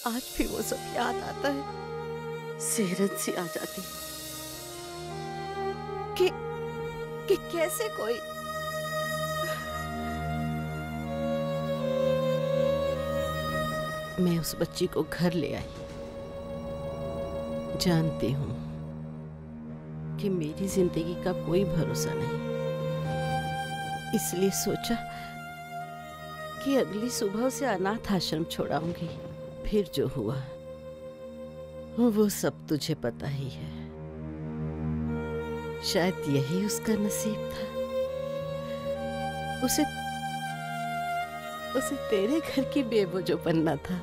आज भी वो सब याद आता है। सेहरत सी आ जाती कि कैसे कोई मैं उस बच्ची को घर ले आई। जानती हूं कि मेरी जिंदगी का कोई भरोसा नहीं, इसलिए सोचा कि अगली सुबह उसे अनाथ आश्रम छोड़ाऊंगी। फिर जो हुआ वो सब तुझे पता ही है। शायद यही उसका नसीब था। उसे तेरे घर की बेवजह बनना था।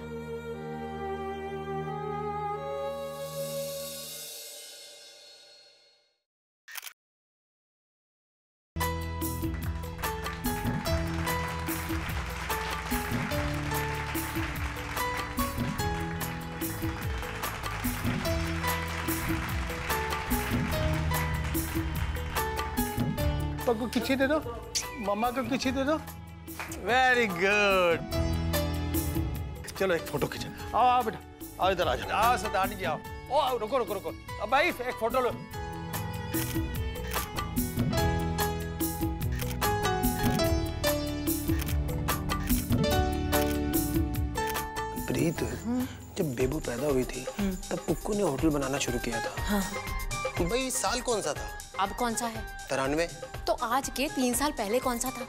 पापा को किसी दे दो, मम्मा को किसी दे दो। Very good. चलो एक फोटो खींचो। आओ आओ बेटा, आओ इधर आ जाओ। आओ सदानी जी आओ। ओ आओ, रुको रुको रुको। अब भाई एक फोटो लो। प्रीत, जब बेबू पैदा हुई थी तब पुक्कू ने होटल बनाना शुरू किया था। हाँ। भाई साल कौन सा था? अब कौन सा है? 93। तो आज के 3 साल पहले कौन सा था?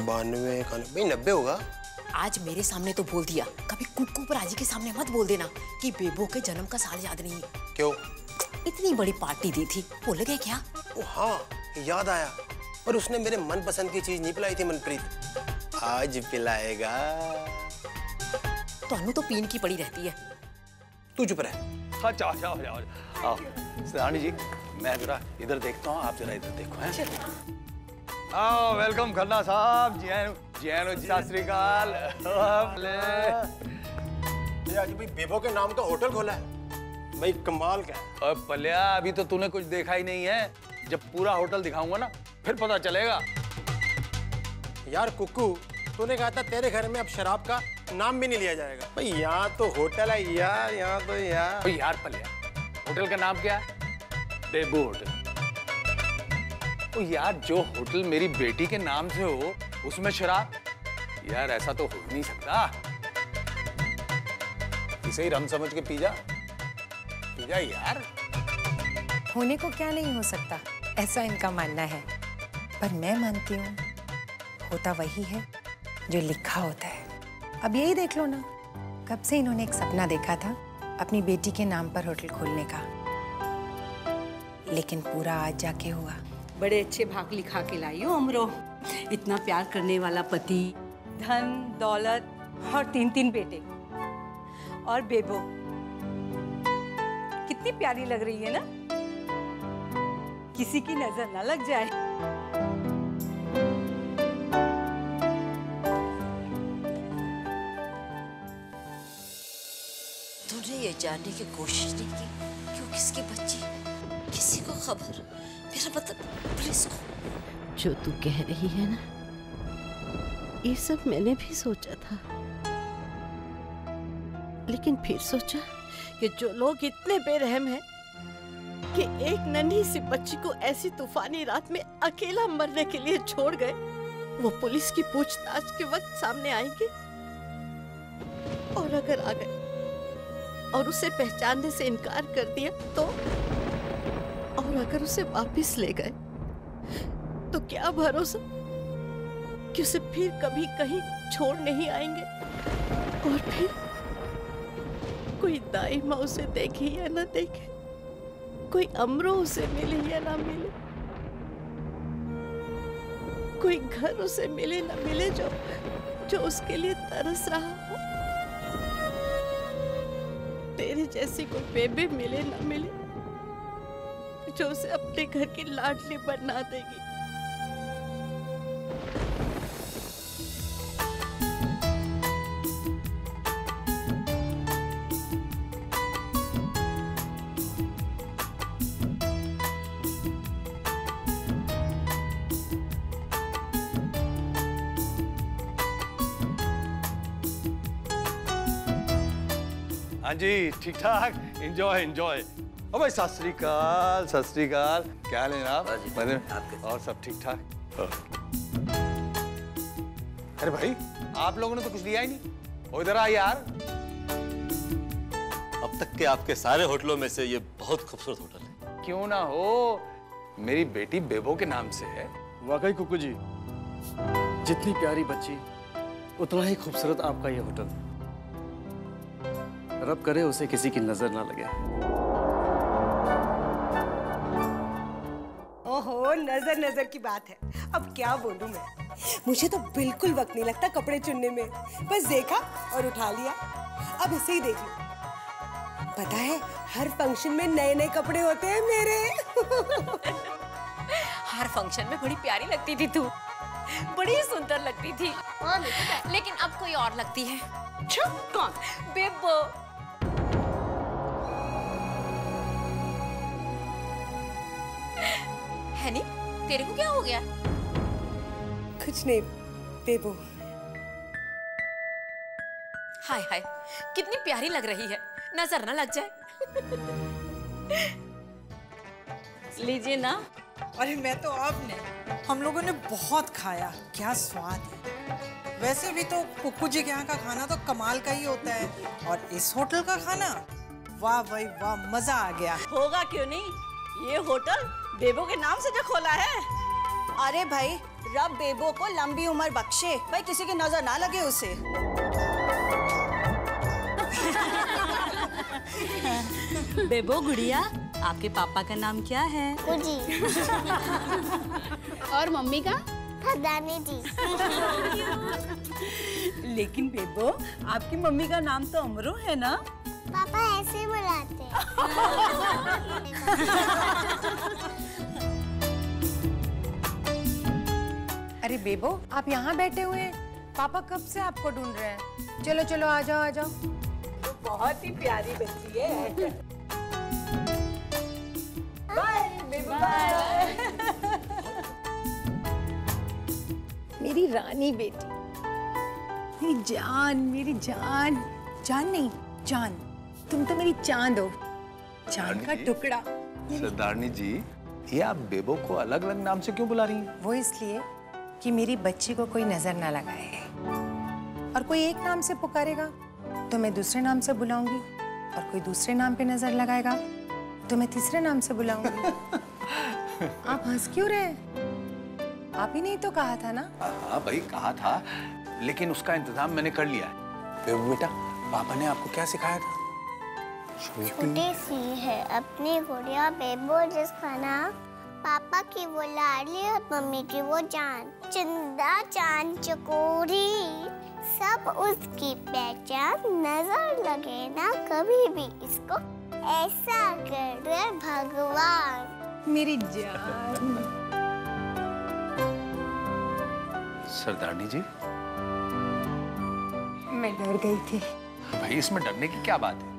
92 का भाई 90 होगा। आज मेरे सामने तो बोल दिया, कभी कुक्कू पर आजी के सामने मत बोल देना कि बेबो के जन्म का साल याद नहीं। क्यों? इतनी बड़ी पार्टी दी थी, भूल गए क्या? ओ हाँ, याद आया। पर उसने मेरे मनपसंद की चीज नहीं पिलाई थी मनप्रीत। आज पिलाएगा। तो अनु तो पीन की पड़ी रहती है। तू चुप रह। हाँ जाओ जाओ जाओ। आओ सदानी जी, मैं जरा इधर देखता हूँ, आप जरा इधर देखो। हैं? आओ, वेलकम खन्ना साहब। जी सत श्री अकाल। ये आज भाई बेबो के नाम का होटल खोला है। भाई कमाल का है। और पलिया, अभी तो तूने कुछ देखा ही नहीं है। जब पूरा होटल दिखाऊंगा ना, फिर पता चलेगा। यार कुक्कू, तूने कहा था तेरे घर में अब शराब का नाम भी नहीं लिया जाएगा। भाई यहाँ तो होटल है यार, यहाँ तो यार। यार पलिया, होटल का नाम क्या है? बेबू होटल। ओ यार, जो होटल मेरी बेटी के नाम से हो उसमें शराब? यार ऐसा तो हो नहीं सकता। इसे ही रम समझ के पी जा यार। होने को क्या नहीं हो सकता, ऐसा इनका मानना है। पर मैं मानती हूँ होता वही है जो लिखा होता है। अब यही देख लो ना, कब से इन्होंने एक सपना देखा था अपनी बेटी के नाम पर होटल खोलने का, लेकिन पूरा आज जाके हुआ। बड़े अच्छे भाग लिखा के लाई हो अमरो। इतना प्यार करने वाला पति, धन दौलत और 3 बेटे और बेबो। कितनी प्यारी लग रही है ना, किसी की नजर ना लग जाए। तूने ये जानने की कोशिश नहीं की कि वो किसकी बच्ची है? किसी को खबर? मेरा मतलब पुलिस को। जो तू कह रही है ना, ये सब मैंने भी सोचा था, लेकिन फिर सोचा कि जो लोग इतने बेरहम हैं कि एक नन्ही सी बच्ची को ऐसी तूफानी रात में अकेला मरने के लिए छोड़ गए, वो पुलिस की पूछताछ के वक्त सामने आएंगे। और अगर आ गए और उसे पहचानने से इनकार कर दिया तो, और अगर उसे वापस ले गए तो क्या भरोसा कि उसे फिर कभी कहीं छोड़ नहीं आएंगे। और फिर कोई दाई माँ उसे देखे या ना देखे, कोई अमरो उसे मिले या ना मिले, कोई घर उसे मिले ना मिले जो उसके लिए तरस रहा हो, तेरे जैसी कोई बेबी मिले ना मिले जो उसे अपने घर की लाडली बना देगी। हाँ जी, ठीक ठाक। Enjoy enjoy. ओ भाई सत श्री अकाल, सत श्री अकाल। क्या हाल है जनाब? और सब ठीक ठाक? अरे भाई, आप लोगों ने तो कुछ लिया ही नहीं। ओ इधर आ यार। अब तक के आपके सारे होटलों में से ये बहुत खूबसूरत होटल है। क्यों ना हो, मेरी बेटी बेबो के नाम से है। वाकई कुकू जी, जितनी प्यारी बच्ची उतना ही खूबसूरत आपका ये होटल। रब करे उसे किसी की नजर ना लगे। ओहो, नजर नजर की बात है। अब क्या बोलूं मैं, मुझे तो बिल्कुल वक्त नहीं लगता कपड़े चुनने में। बस देखा और उठा लिया। अब इसे ही देख लो। पता है, हर फंक्शन में नए नए कपड़े होते हैं मेरे। हर फंक्शन में बड़ी प्यारी लगती थी तू, बड़ी सुंदर लगती थी। लेकिन अब कोई और लगती है। कौन? बेबो। हैनी, तेरे को क्या हो गया? कुछ नहीं बेबो। हाय हाय, कितनी प्यारी लग रही है, नजर ना लग जाए। लीजिए ना। अरे मैं तो आपने, हम लोगों ने बहुत खाया, क्या स्वाद है। वैसे भी तो कुक्कू जी के यहाँ का खाना तो कमाल का ही होता है, और इस होटल का खाना, वाह भाई वाह, मजा आ गया। होगा क्यों नहीं, ये होटल बेबो के नाम से जो खोला है। अरे भाई, रब बेबो को लंबी उम्र बख्शे, भाई किसी की नजर ना लगे उसे। बेबो गुड़िया, आपके पापा का नाम क्या है? कुजी। और मम्मी का? फरदानी जी। लेकिन बेबो, आपकी मम्मी का नाम तो अमरू है ना? पापा ऐसे बुलाते हैं। अरे बेबो, आप यहाँ बैठे हुए हैं? पापा कब से आपको ढूंढ रहे हैं। चलो चलो, आ जाओ आ जाओ। तो बहुत ही प्यारी बच्ची है। बाय बेबो, बाय। मेरी रानी बेटी, मेरी जान, मेरी जान। जान नहीं, जान। तुम तो मेरी चांद हो, चांद का टुकड़ा। सरदारनी जी, ये आप बेबो को अलग अलग नाम से क्यों बुला रही हैं? वो इसलिए कि मेरी बच्ची को कोई नजर ना लगाए, और कोई एक नाम से पुकारेगा तो मैं दूसरे नाम से बुलाऊंगी, और कोई दूसरे नाम पे नजर लगाएगा तो मैं तीसरे नाम से बुलाऊंगी। आप हंस क्यों रहे? आप ही नहीं तो कहा था ना? हाँ भाई, कहा था, लेकिन उसका इंतजाम मैंने कर लिया है। बेबो बेटा, पापा ने आपको क्या सिखाया था? छोटी सी है अपनी गुड़िया बेबो, जिसका नाम पापा की वो लाडली और मम्मी की वो जान। चंदा चांद चकोरी, सब उसकी पहचान, नजर लगे ना कभी भी इसको, ऐसा कर दे भगवान। मेरी जान। सरदारनी जी, मैं डर गई थी। भाई इसमें डरने की क्या बात है?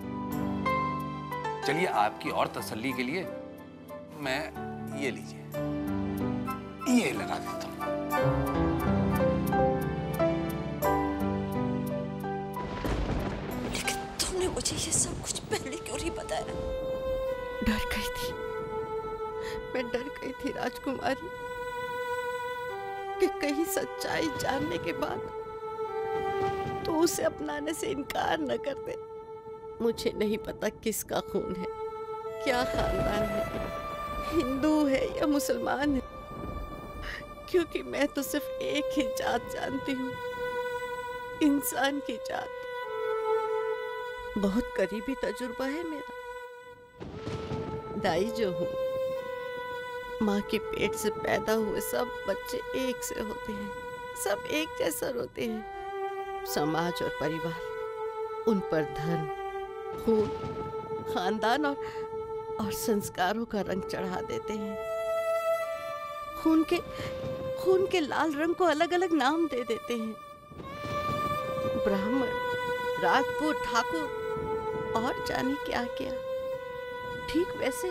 चलिए, आपकी और तसल्ली के लिए मैं ये लीजिए, ये लगा देता हूँ। लेकिन तुमने मुझे ये सब कुछ पहले क्यों नहीं बताया? डर गई थी, मैं डर गई थी राजकुमारी, कि कहीं सच्चाई जानने के बाद तो उसे अपनाने से इनकार न कर दे। मुझे नहीं पता किसका खून है, क्या खानदान है, हिंदू है या मुसलमान है, क्योंकि मैं तो सिर्फ एक ही जात जानती हूँ, इंसान की जात। बहुत करीबी तजुर्बा है मेरा। दाई जो हूँ, माँ के पेट से पैदा हुए सब बच्चे एक से होते हैं, सब एक जैसा रोते हैं। समाज और परिवार उन पर धन, खून, खानदान और संस्कारों का रंग चढ़ा देते हैं। खून के लाल रंग को अलग अलग नाम दे देते हैं, ब्राह्मण, राजपूत, ठाकुर और जाने क्या क्या। ठीक वैसे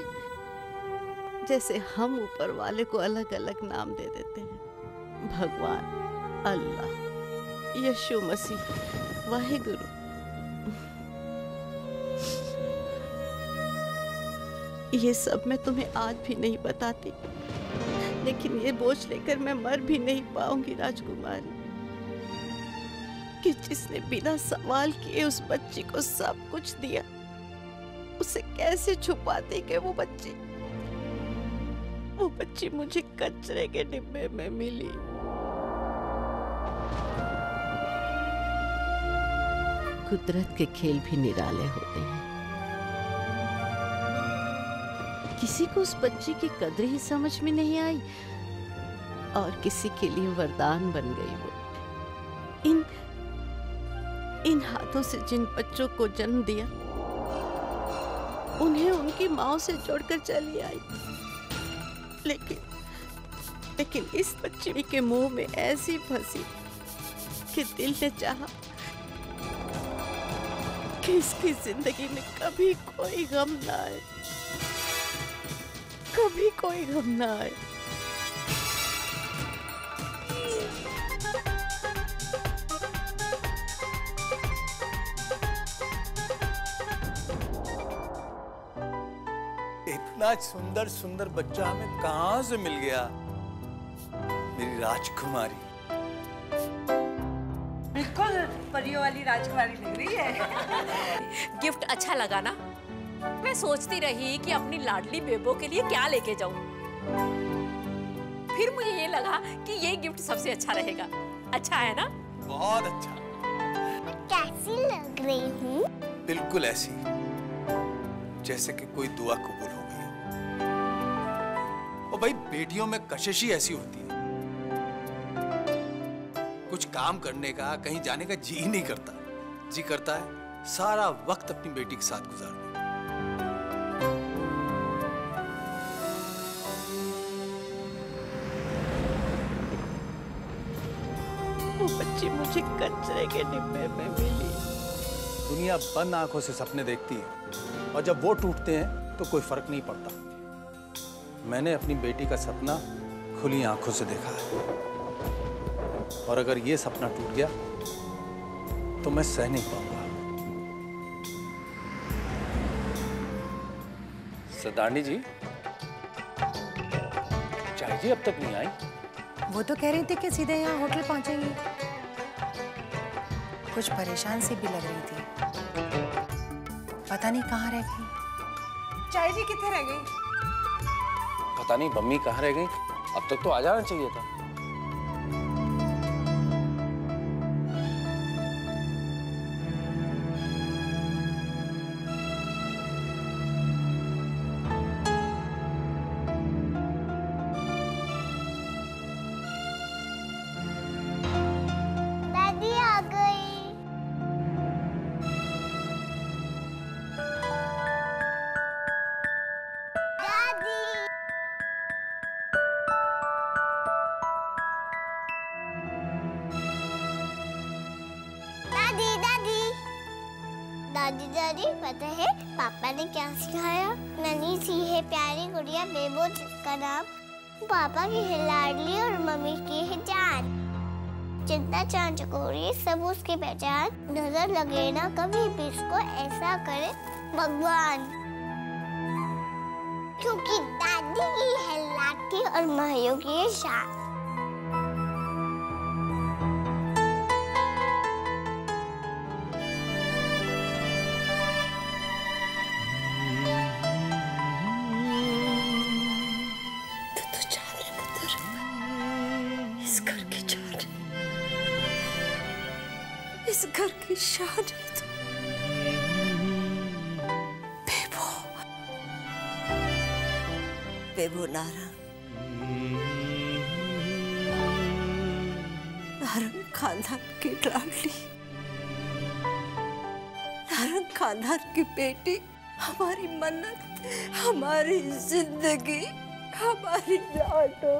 जैसे हम ऊपर वाले को अलग अलग नाम दे देते हैं, भगवान, अल्लाह, यीशु मसीह, वाहिगुरु। ये सब मैं तुम्हें आज भी नहीं बताती, लेकिन ये बोझ लेकर मैं मर भी नहीं पाऊंगी राजकुमारी, कि जिसने बिना सवाल किए उस बच्ची को सब कुछ दिया, उसे कैसे छुपा देंगे वो बच्ची मुझे कचरे के डिब्बे में मिली। कुदरत के खेल भी निराले होते हैं। किसी को उस बच्ची की कद्र ही समझ में नहीं आई और किसी के लिए वरदान बन गई वो। इन हाथों से जिन बच्चों को जन्म दिया, उन्हें उनकी माँ से जोड़कर चली आई, लेकिन इस बच्ची के मुंह में ऐसी फंसी कि दिल ने चाहा कि इसकी जिंदगी में कभी कोई गम ना आए, कभी कोई गम ना आए। इतना सुंदर सुंदर बच्चा हमें कहां से मिल गया, मेरी राजकुमारी। बिल्कुल परियों वाली राजकुमारी लग रही है। गिफ्ट अच्छा लगा ना? मैं सोचती रही कि अपनी लाडली बेबो के लिए क्या लेके जाऊं। फिर मुझे ये लगा कि ये गिफ्ट सबसे अच्छा रहेगा। अच्छा है ना? बहुत अच्छा। कैसी लग रही हूँ? बिल्कुल ऐसी जैसे कि कोई दुआ कबूल हो गई। और भाई बेटियों में कशिश ही ऐसी होती है, कुछ काम करने का, कहीं जाने का जी नहीं करता। जी करता है सारा वक्त अपनी बेटी के साथ गुजारना। वो बच्ची मुझे कचरे के डिब्बे में मिली। दुनिया बंद आंखों से सपने देखती है और जब वो टूटते हैं तो कोई फर्क नहीं पड़ता। मैंने अपनी बेटी का सपना खुली आंखों से देखा है, और अगर ये सपना टूट गया तो मैं सह नहीं पाऊंगा। सदानी जी, चाय जी अब तक नहीं आई? वो तो कह रही थी कि सीधे यहाँ होटल पहुंचेंगी। कुछ परेशान सी भी लग रही थी, पता नहीं कहाँ रह गई। चाय जी कितने रह गई? पता नहीं मम्मी कहाँ रह गई, अब तक तो आ जाना चाहिए था। दादी आ गई। दादी दादी दादी दादी पता है पापा ने क्या सिखाया? नन्ही सी है प्यारी गुड़िया बेबो, जिसका नाम पापा की है लाडली और मम्मी की है जान। चिंता चांद चकोरी सब उसकी पहचान, नजर लगे ना कभी भी इसको, ऐसा करे भगवान। क्योंकि दादी की है लाठी और माहियों की है शान। इस घर की जान, इस घर की शान है तू। बेबो, बेबो नारंग, नारंग खानदान की लाडली, नारंग खानदान की बेटी, हमारी मन्नत, हमारी जिंदगी, हमारी लाडो।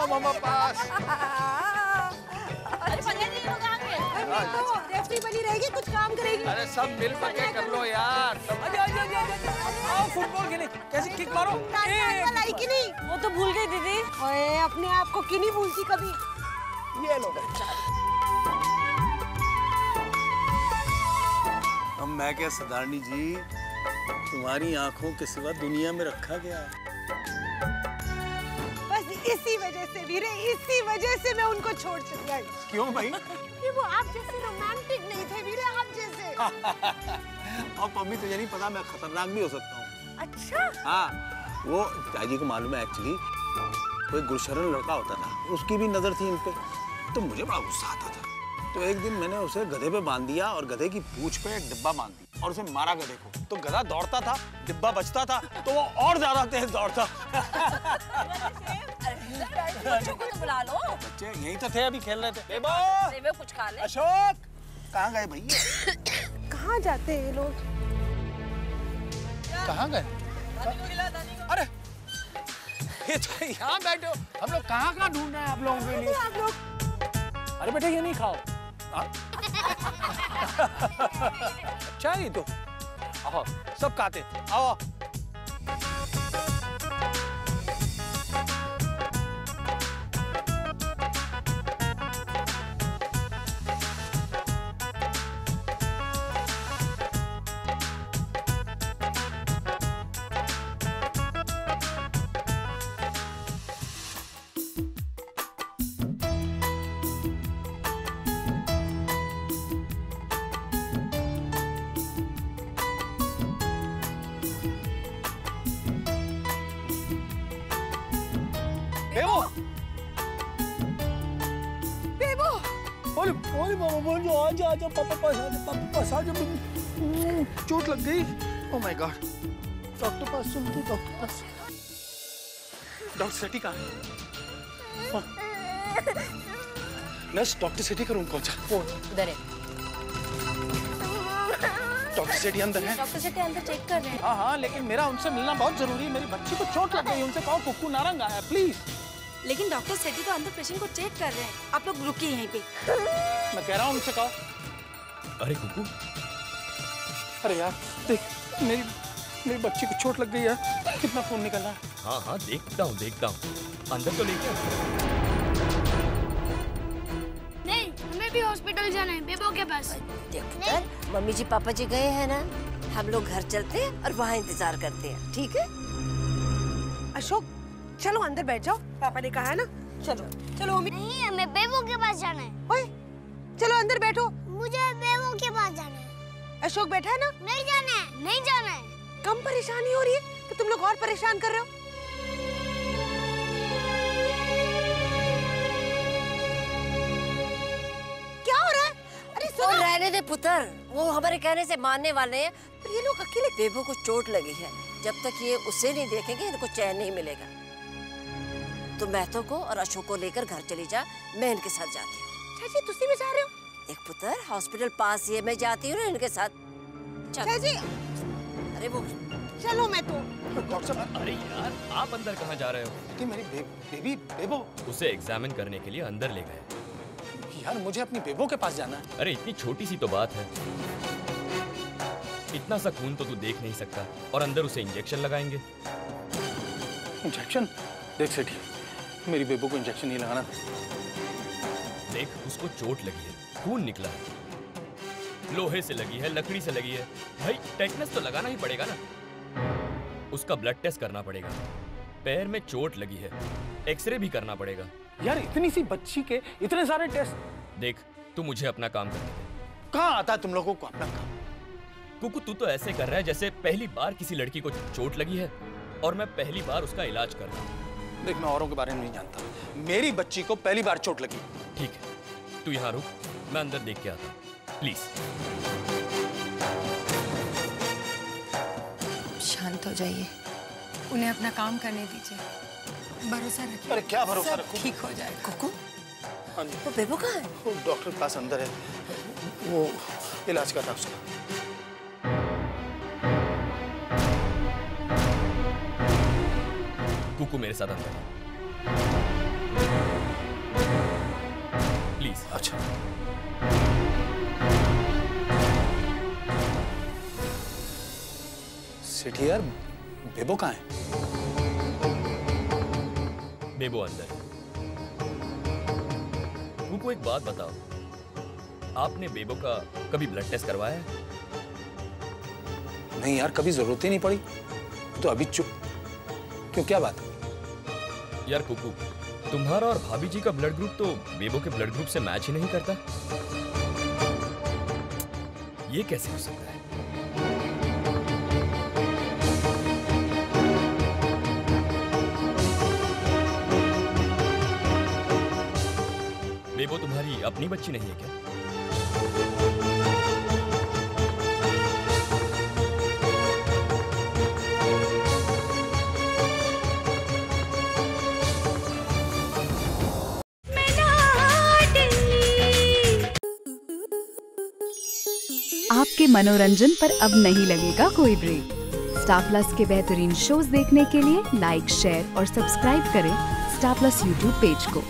मामा पास। अरे पंकज जी लोग आ गए। तो रेफरी बनी रहेगी, कुछ काम करेगी। अरे सब मिल के कर लो यार। आओ फुटबॉल खेले। कैसे किक मारो? लाई की नहीं? वो तो भूल गई दीदी। ओए अपने आप को क्यों नहीं भूलती कभी? ये लो। अब मैं क्या सदारनी जी, तुम्हारी आंखों के सिवा दुनिया में रखा गया है। बस इसी वजह से वीरे, इसी वजह से मैं उनको छोड़ चली आई। क्यों भाई? कि वो आप जैसे रोमांटिक नहीं थे वीरे, आप जैसे। और मम्मी तुझे नहीं पता मैं खतरनाक भी हो सकता हूँ। अच्छा? हाँ, वो दादी को मालूम है एक्चुअली, कोई गुलशरण लड़का होता था, उसकी भी नजर थी इन पे, तो मुझे बड़ा गुस्सा आता था। तो एक दिन मैंने उसे गधे पे बांध दिया और गधे की पूंछ पे एक डिब्बा बांध दिया और उसे मारा गधे को। तो गधा दौड़ता था, डिब्बा बचता था, तो वो और ज्यादा तेज दौड़ता। बच्चों को तो बुला लो। बच्चे यही तो थे, अभी खेल रहे थे। बेबो, बेबो कुछ खा ले। अशोक, कहाँ गए भैया? कहाँ जाते हैं ये लोग? कहाँ गए? अरे ये तो यहाँ बैठे हो, हम लोग कहाँ ढूंढ रहे हैं आप लोगों के लिए? आप लोग अरे बेटा ये नहीं खाओ। अच्छा ही तो। आओ सब खाते, आओ। ओए मामा बोल जो आजा पापा पास आजा। चोट लग गई। Oh my God. डॉक्टर पास चल, तू डॉक्टर पास। डॉक्टर सेठी कहाँ है? नर्स, डॉक्टर सेठी का रूम कौन सा? वो उधर है। डॉक्टर सेठी अंदर है? डॉक्टर सेठी अंदर चेक कर रहे हैं। हाँ, लेकिन मेरा उनसे मिलना बहुत जरूरी है। मेरी बच्ची को चोट लग गई, उनसे कहो कुक्कू नारंग आया प्लीज। लेकिन डॉक्टर सेठी तो अंदर पेशेंट को चेक कर रहे हैं, आप लोग रुकिए यहीं पे। मैं कह रहा हूँ उनसे कहो। अरे कुक्कू, अरे यार देख, मेरी बच्ची को चोट लग गई है। कितना खून निकल रहा है। हाँ देखता हूँ अंदर तो लेके। नहीं, हमें भी हॉस्पिटल जाना है, बेबो के पास। देख पुत्र, मम्मी जी पापा जी गए हैं ना, हम लोग घर चलते हैं और वहाँ इंतजार करते हैं, ठीक है? अशोक चलो अंदर बैठ जाओ, पापा ने कहा है ना। चलो चलो मम्मी। नहीं, हमें बेबो के पास जाना है। ओए चलो अंदर बैठो। मुझे बेबो के पास जाना है। अशोक बैठा है ना? नहीं जाना है, नहीं जाना है। कम परेशानी हो रही है कि तुम लोग और परेशान कर रहे हो। क्या हो रहा है? अरे सुनो। रहने दे पुत्र, वो हमारे कहने से मानने वाले हैं। पर ये लोग अकेले, बेबो को चोट लगी है, जब तक ये उसे नहीं देखेंगे इनको चैन नहीं मिलेगा। तो महतो को और अशोक को लेकर घर चली जा, मैं इनके साथ जाती हूँ। चाची तुसी भी जा रहे हो? एक पुत्र, हॉस्पिटल पास ही है, मैं जाती हूँ ना इनके साथ। चाची अरे वो चलो मैं तो। डॉक्टर साहब, अरे यार आप अंदर कहाँ जा रहे हो? कि मेरी बेबी बेबो, उसे एग्जामिन करने के लिए अंदर ले गए। यार मुझे अपनी बेबो के पास जाना है। अरे इतनी छोटी सी तो बात है, इतना सा खून तो तू देख नहीं सकता, और अंदर उसे इंजेक्शन लगाएंगे। इंजेक्शन? देख सेठी, मेरी बेबो को इंजेक्शन नहीं लगाना। देख, उसको चोट लगी है, खून निकला है, लोहे से लगी है, लकड़ी से लगी है, भाई टेटनस तो लगाना ही पड़ेगा ना। उसका ब्लड टेस्ट करना पड़ेगा, पैर में चोट लगी है, एक्सरे भी करना पड़ेगा। यार इतनी सी बच्ची के इतने सारे टेस्ट। देख, तू मुझे अपना काम करने दे। कहाँ आता है तुम लोगों को अपना काम? कुकू, तू तो ऐसे कर रहा है जैसे पहली बार किसी लड़की को चोट लगी है और मैं पहली बार उसका इलाज कर रहा हूँ। देख, मैं औरों के बारे में नहीं जानता, मेरी बच्ची को पहली बार चोट लगी। ठीक है, तू यहाँ रुक, मैं अंदर देख के आता हूँ, प्लीज। शांत हो जाइए, उन्हें अपना काम करने दीजिए, भरोसा रखिए। अरे क्या भरोसा रखूं? ठीक हो जाएगा। कुकू, हाँ जी। वो बेबो कहाँ है? वो डॉक्टर के पास अंदर है, वो इलाज कर रहा है उसका। कुकू मेरे साथ अंदर। प्लीज। अच्छा। सेठी यार, बेबो कहाँ है? बेबो अंदर। कुकू एक बात बताओ, आपने बेबो का कभी ब्लड टेस्ट करवाया है? नहीं यार, कभी जरूरत ही नहीं पड़ी। तो अभी चुप क्यों, क्या बात है? यार कुकू, तुम्हारा और भाभी जी का ब्लड ग्रुप तो बेबो के ब्लड ग्रुप से मैच ही नहीं करता। ये कैसे हो सकता है? बेबो तुम्हारी अपनी बच्ची नहीं है क्या? आपके मनोरंजन पर अब नहीं लगेगा कोई ब्रेक। स्टार प्लस के बेहतरीन शोज देखने के लिए लाइक, शेयर और सब्सक्राइब करें स्टार प्लस यूट्यूब पेज को।